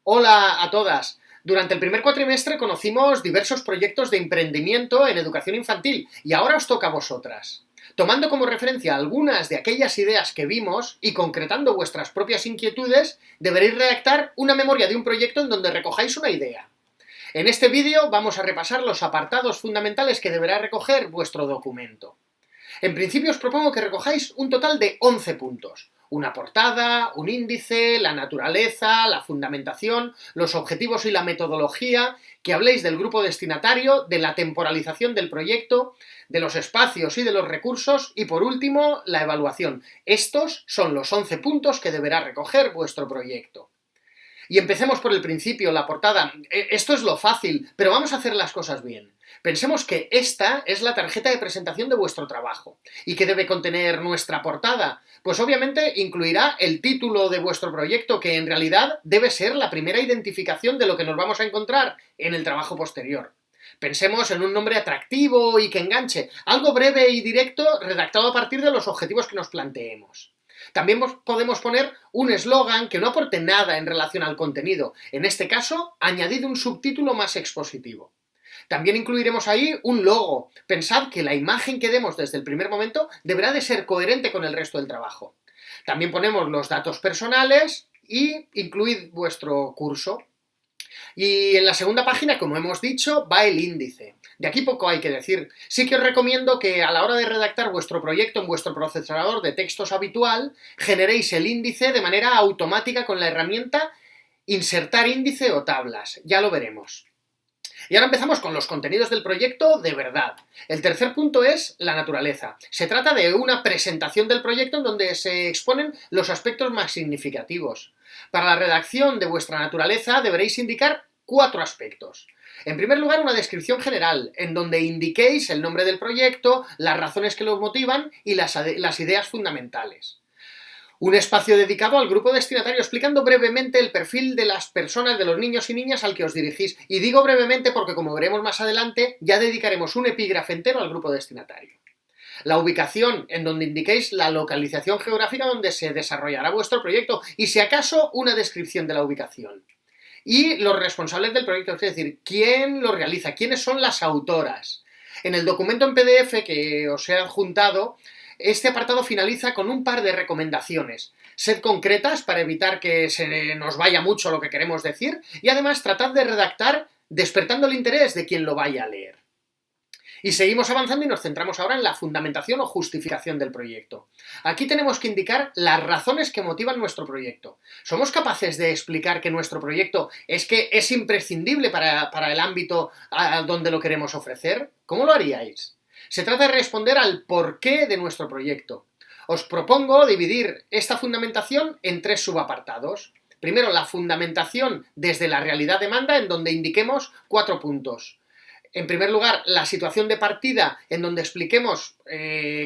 Hola a todas. Durante el primer cuatrimestre conocimos diversos proyectos de emprendimiento en educación infantil y ahora os toca a vosotras. Tomando como referencia algunas de aquellas ideas que vimos y concretando vuestras propias inquietudes, deberéis redactar una memoria de un proyecto en donde recojáis una idea. En este vídeo vamos a repasar los apartados fundamentales que deberá recoger vuestro documento. En principio os propongo que recojáis un total de 11 puntos. Una portada, un índice, la naturaleza, la fundamentación, los objetivos y la metodología, que habléis del grupo destinatario, de la temporalización del proyecto, de los espacios y de los recursos y, por último, la evaluación. Estos son los 11 puntos que deberá recoger vuestro proyecto. Y empecemos por el principio, la portada. Esto es lo fácil, pero vamos a hacer las cosas bien. Pensemos que esta es la tarjeta de presentación de vuestro trabajo. ¿Y qué debe contener nuestra portada? Pues obviamente incluirá el título de vuestro proyecto, que en realidad debe ser la primera identificación de lo que nos vamos a encontrar en el trabajo posterior. Pensemos en un nombre atractivo y que enganche, algo breve y directo redactado a partir de los objetivos que nos planteemos. También podemos poner un eslogan que no aporte nada en relación al contenido. En este caso, añadid un subtítulo más expositivo. También incluiremos ahí un logo. Pensad que la imagen que demos desde el primer momento deberá de ser coherente con el resto del trabajo. También ponemos los datos personales y incluid vuestro curso. Y en la segunda página, como hemos dicho, va el índice. De aquí poco hay que decir. Sí que os recomiendo que a la hora de redactar vuestro proyecto en vuestro procesador de textos habitual, generéis el índice de manera automática con la herramienta insertar índice o tablas. Ya lo veremos. Y ahora empezamos con los contenidos del proyecto de verdad. El tercer punto es la naturaleza. Se trata de una presentación del proyecto en donde se exponen los aspectos más significativos. Para la redacción de vuestra naturaleza deberéis indicar 4 aspectos. En primer lugar, una descripción general, en donde indiquéis el nombre del proyecto, las razones que lo motivan y las ideas fundamentales. Un espacio dedicado al grupo destinatario, explicando brevemente el perfil de las personas, de los niños y niñas al que os dirigís. Y digo brevemente porque, como veremos más adelante, ya dedicaremos un epígrafe entero al grupo destinatario. La ubicación, en donde indiquéis la localización geográfica donde se desarrollará vuestro proyecto y, si acaso, una descripción de la ubicación. Y los responsables del proyecto, es decir, quién lo realiza, quiénes son las autoras. En el documento en PDF que os he adjuntado, este apartado finaliza con un par de recomendaciones. Sed concretas para evitar que se nos vaya mucho lo que queremos decir y además tratad de redactar despertando el interés de quien lo vaya a leer. Y seguimos avanzando y nos centramos ahora en la fundamentación o justificación del proyecto. Aquí tenemos que indicar las razones que motivan nuestro proyecto. ¿Somos capaces de explicar que nuestro proyecto es imprescindible para el ámbito a donde lo queremos ofrecer? ¿Cómo lo haríais? Se trata de responder al porqué de nuestro proyecto. Os propongo dividir esta fundamentación en 3 subapartados. Primero, la fundamentación desde la realidad demanda, en donde indiquemos 4 puntos. En primer lugar, la situación de partida, en donde expliquemos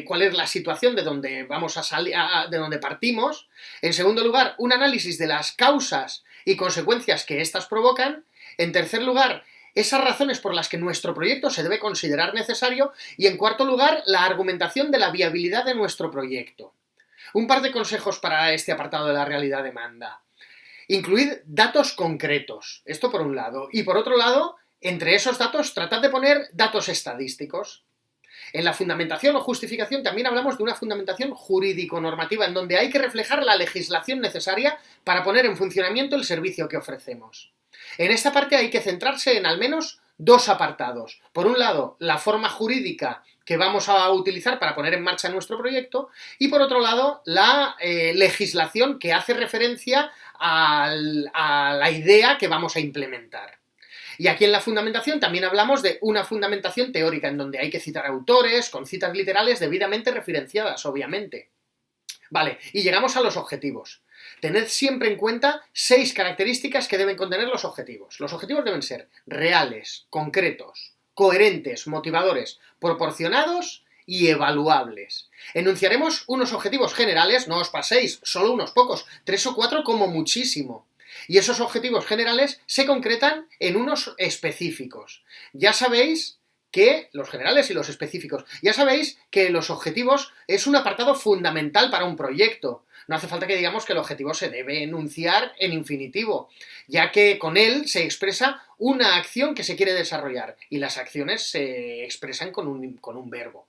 cuál es la situación de donde vamos a salir, de donde partimos. En segundo lugar, un análisis de las causas y consecuencias que éstas provocan. En tercer lugar, esas razones por las que nuestro proyecto se debe considerar necesario. Y en cuarto lugar, la argumentación de la viabilidad de nuestro proyecto. Un par de consejos para este apartado de la realidad demanda. Incluid datos concretos, esto por un lado. Y por otro lado, entre esos datos, tratad de poner datos estadísticos. En la fundamentación o justificación también hablamos de una fundamentación jurídico-normativa, en donde hay que reflejar la legislación necesaria para poner en funcionamiento el servicio que ofrecemos. En esta parte hay que centrarse en al menos 2 apartados. Por un lado, la forma jurídica que vamos a utilizar para poner en marcha nuestro proyecto y, por otro lado, la legislación que hace referencia a la idea que vamos a implementar. Y aquí en la fundamentación también hablamos de una fundamentación teórica, en donde hay que citar autores con citas literales debidamente referenciadas, obviamente. Vale, y llegamos a los objetivos. Tened siempre en cuenta 6 características que deben contener los objetivos. Los objetivos deben ser reales, concretos, coherentes, motivadores, proporcionados y evaluables. Enunciaremos unos objetivos generales, no os paséis, solo unos pocos, 3 o 4 como muchísimo. Y esos objetivos generales se concretan en unos específicos. Ya sabéis que los generales y los específicos, ya sabéis que los objetivos es un apartado fundamental para un proyecto. No hace falta que digamos que el objetivo se debe enunciar en infinitivo, ya que con él se expresa una acción que se quiere desarrollar y las acciones se expresan con un verbo.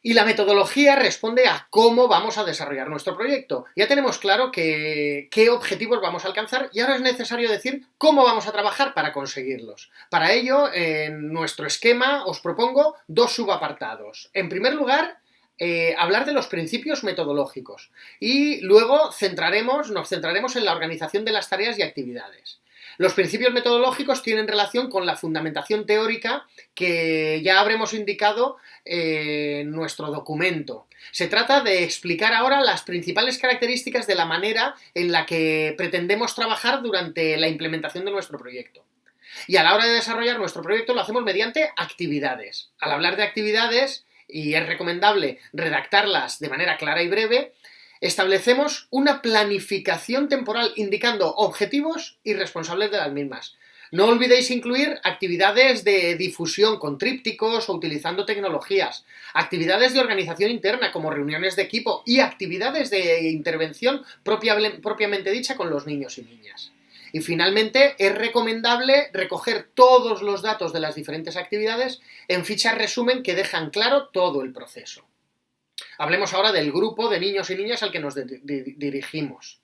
Y la metodología responde a cómo vamos a desarrollar nuestro proyecto. Ya tenemos claro qué objetivos vamos a alcanzar y ahora es necesario decir cómo vamos a trabajar para conseguirlos. Para ello, en nuestro esquema os propongo 2 subapartados. En primer lugar, hablar de los principios metodológicos y luego nos centraremos en la organización de las tareas y actividades. Los principios metodológicos tienen relación con la fundamentación teórica que ya habremos indicado en nuestro documento. Se trata de explicar ahora las principales características de la manera en la que pretendemos trabajar durante la implementación de nuestro proyecto. Y a la hora de desarrollar nuestro proyecto lo hacemos mediante actividades. Al hablar de actividades, y es recomendable redactarlas de manera clara y breve, establecemos una planificación temporal indicando objetivos y responsables de las mismas. No olvidéis incluir actividades de difusión con trípticos o utilizando tecnologías, actividades de organización interna como reuniones de equipo y actividades de intervención propiamente dicha con los niños y niñas. Y finalmente es recomendable recoger todos los datos de las diferentes actividades en fichas resumen que dejan claro todo el proceso. Hablemos ahora del grupo de niños y niñas al que nos dirigimos.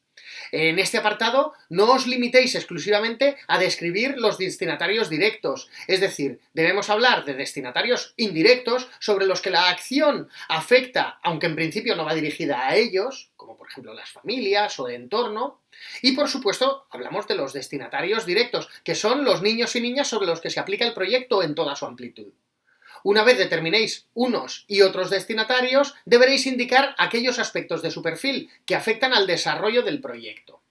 En este apartado no os limitéis exclusivamente a describir los destinatarios directos, es decir, debemos hablar de destinatarios indirectos sobre los que la acción afecta, aunque en principio no va dirigida a ellos, como por ejemplo las familias o el entorno, y por supuesto hablamos de los destinatarios directos, que son los niños y niñas sobre los que se aplica el proyecto en toda su amplitud. Una vez determinéis unos y otros destinatarios, deberéis indicar aquellos aspectos de su perfil que afectan al desarrollo del proyecto.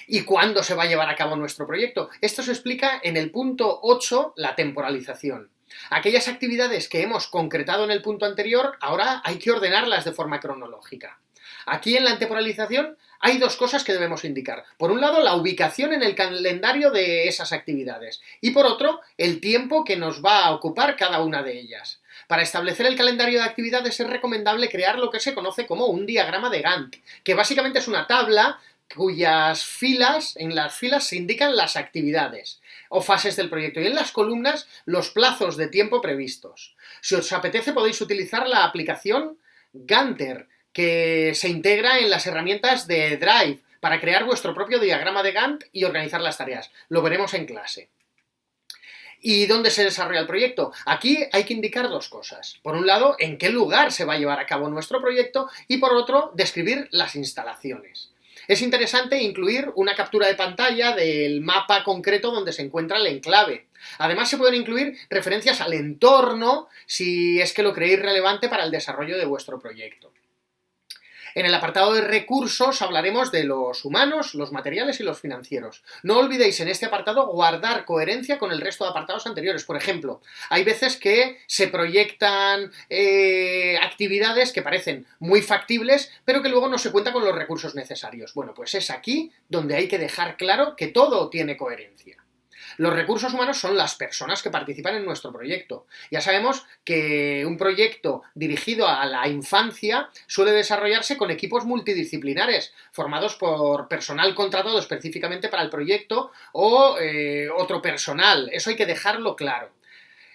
¿Y cuándo se va a llevar a cabo nuestro proyecto? Esto se explica en el punto 8, la temporalización. Aquellas actividades que hemos concretado en el punto anterior, ahora hay que ordenarlas de forma cronológica. Aquí en la temporalización hay 2 cosas que debemos indicar. Por un lado, la ubicación en el calendario de esas actividades y por otro, el tiempo que nos va a ocupar cada una de ellas. Para establecer el calendario de actividades es recomendable crear lo que se conoce como un diagrama de Gantt, que básicamente es una tabla en las filas se indican las actividades o fases del proyecto y en las columnas los plazos de tiempo previstos. Si os apetece podéis utilizar la aplicación Ganter, que se integra en las herramientas de Drive para crear vuestro propio diagrama de Gantt y organizar las tareas. Lo veremos en clase. ¿Y dónde se desarrolla el proyecto? Aquí hay que indicar 2 cosas. Por un lado, en qué lugar se va a llevar a cabo nuestro proyecto y por otro, describir las instalaciones. Es interesante incluir una captura de pantalla del mapa concreto donde se encuentra el enclave. Además, se pueden incluir referencias al entorno si es que lo creéis relevante para el desarrollo de vuestro proyecto. En el apartado de recursos hablaremos de los humanos, los materiales y los financieros. No olvidéis en este apartado guardar coherencia con el resto de apartados anteriores. Por ejemplo, hay veces que se proyectan actividades que parecen muy factibles, pero que luego no se cuenta con los recursos necesarios. Bueno, pues es aquí donde hay que dejar claro que todo tiene coherencia. Los recursos humanos son las personas que participan en nuestro proyecto. Ya sabemos que un proyecto dirigido a la infancia suele desarrollarse con equipos multidisciplinares, formados por personal contratado específicamente para el proyecto o otro personal. Eso hay que dejarlo claro.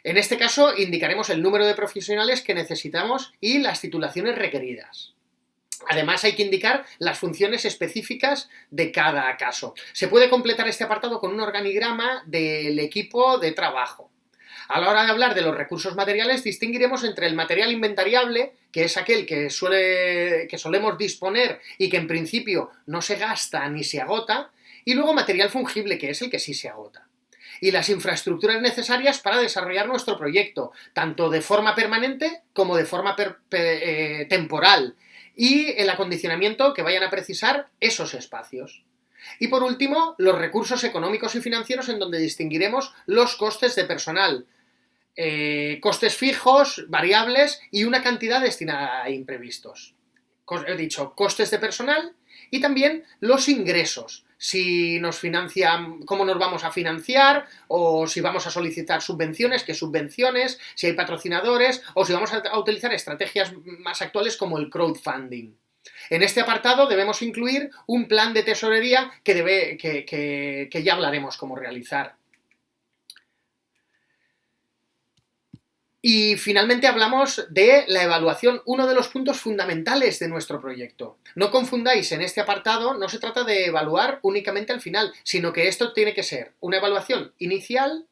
En este caso, indicaremos el número de profesionales que necesitamos y las titulaciones requeridas. Además, hay que indicar las funciones específicas de cada caso. Se puede completar este apartado con un organigrama del equipo de trabajo. A la hora de hablar de los recursos materiales, distinguiremos entre el material inventariable, que es aquel que solemos disponer y que en principio no se gasta ni se agota, y luego material fungible, que es el que sí se agota. Y las infraestructuras necesarias para desarrollar nuestro proyecto, tanto de forma permanente como de forma temporal, y el acondicionamiento que vayan a precisar esos espacios. Y por último, los recursos económicos y financieros en donde distinguiremos los costes de personal, costes fijos, variables y una cantidad destinada a imprevistos. He dicho, costes de personal y también los ingresos. Si nos financian, cómo nos vamos a financiar, o si vamos a solicitar subvenciones, qué subvenciones, si hay patrocinadores, o si vamos a utilizar estrategias más actuales como el crowdfunding. En este apartado debemos incluir un plan de tesorería que ya hablaremos cómo realizar. Y finalmente hablamos de la evaluación, uno de los puntos fundamentales de nuestro proyecto. No confundáis, en este apartado no se trata de evaluar únicamente al final, sino que esto tiene que ser una evaluación inicial,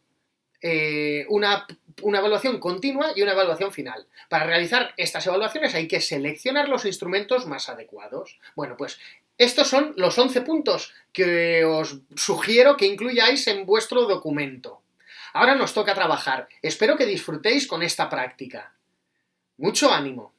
una evaluación continua y una evaluación final. Para realizar estas evaluaciones hay que seleccionar los instrumentos más adecuados. Bueno, pues estos son los 11 puntos que os sugiero que incluyáis en vuestro documento. Ahora nos toca trabajar. Espero que disfrutéis con esta práctica. ¡Mucho ánimo!